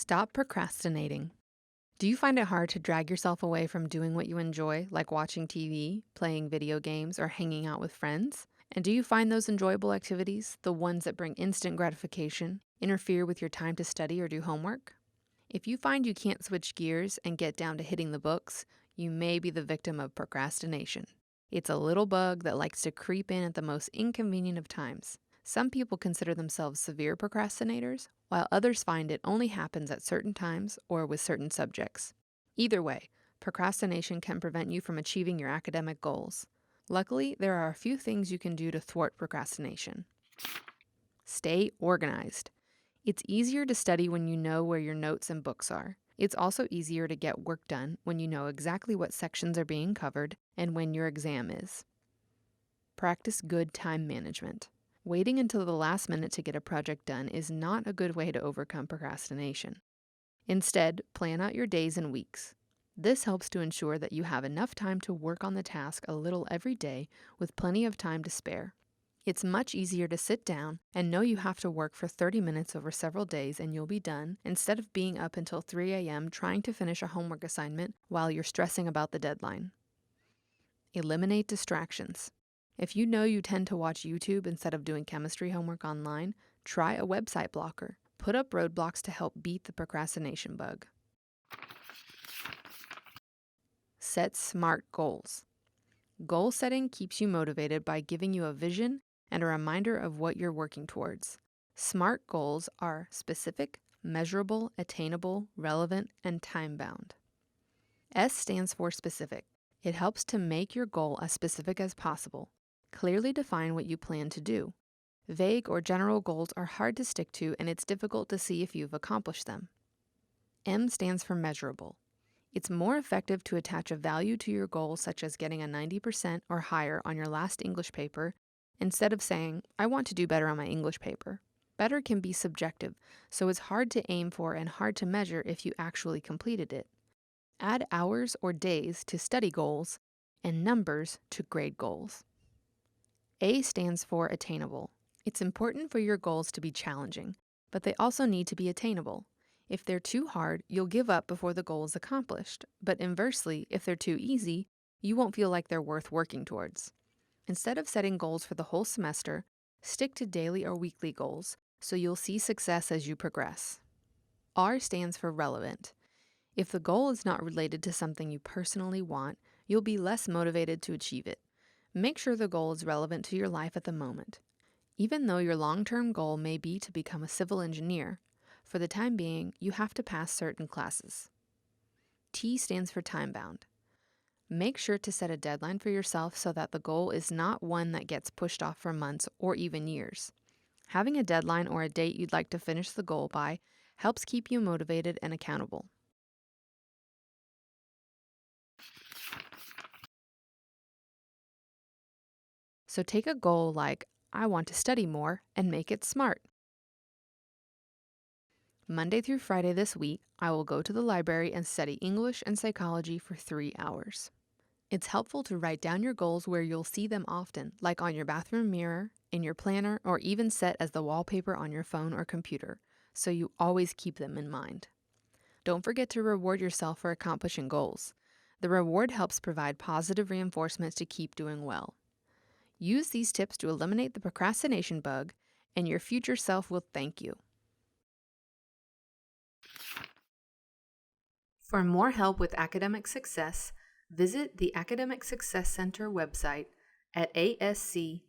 Stop procrastinating. Do you find it hard to drag yourself away from doing what you enjoy, like watching TV, playing video games, or hanging out with friends? And do you find those enjoyable activities, the ones that bring instant gratification, interfere with your time to study or do homework? If you find you can't switch gears and get down to hitting the books, you may be the victim of procrastination. It's a little bug that likes to creep in at the most inconvenient of times. Some people consider themselves severe procrastinators, while others find it only happens at certain times or with certain subjects. Either way, procrastination can prevent you from achieving your academic goals. Luckily, there are a few things you can do to thwart procrastination. Stay organized. It's easier to study when you know where your notes and books are. It's also easier to get work done when you know exactly what sections are being covered and when your exam is. Practice good time management. Waiting until the last minute to get a project done is not a good way to overcome procrastination. Instead, plan out your days and weeks. This helps to ensure that you have enough time to work on the task a little every day with plenty of time to spare. It's much easier to sit down and know you have to work for 30 minutes over several days and you'll be done, instead of being up until 3 a.m. trying to finish a homework assignment while you're stressing about the deadline. Eliminate distractions. If you know you tend to watch YouTube instead of doing chemistry homework online, try a website blocker. Put up roadblocks to help beat the procrastination bug. Set SMART goals. Goal setting keeps you motivated by giving you a vision and a reminder of what you're working towards. SMART goals are specific, measurable, attainable, relevant, and time-bound. S stands for specific. It helps to make your goal as specific as possible. Clearly define what you plan to do. Vague or general goals are hard to stick to, and it's difficult to see if you've accomplished them. M stands for measurable. It's more effective to attach a value to your goal, such as getting a 90% or higher on your last English paper, instead of saying, I want to do better on my English paper. Better can be subjective, so it's hard to aim for and hard to measure if you actually completed it. Add hours or days to study goals and numbers to grade goals. A stands for attainable. It's important for your goals to be challenging, but they also need to be attainable. If they're too hard, you'll give up before the goal is accomplished. But inversely, if they're too easy, you won't feel like they're worth working towards. Instead of setting goals for the whole semester, stick to daily or weekly goals so you'll see success as you progress. R stands for relevant. If the goal is not related to something you personally want, you'll be less motivated to achieve it. Make sure the goal is relevant to your life at the moment. Even though your long-term goal may be to become a civil engineer, for the time being, you have to pass certain classes. T stands for time-bound. Make sure to set a deadline for yourself so that the goal is not one that gets pushed off for months or even years. Having a deadline or a date you'd like to finish the goal by helps keep you motivated and accountable. So take a goal like, I want to study more, and make it SMART. Monday through Friday this week, I will go to the library and study English and psychology for 3 hours. It's helpful to write down your goals where you'll see them often, like on your bathroom mirror, in your planner, or even set as the wallpaper on your phone or computer, so you always keep them in mind. Don't forget to reward yourself for accomplishing goals. The reward helps provide positive reinforcements to keep doing well. Use these tips to eliminate the procrastination bug, and your future self will thank you. For more help with academic success, visit the Academic Success Center website at asc.tamu.edu.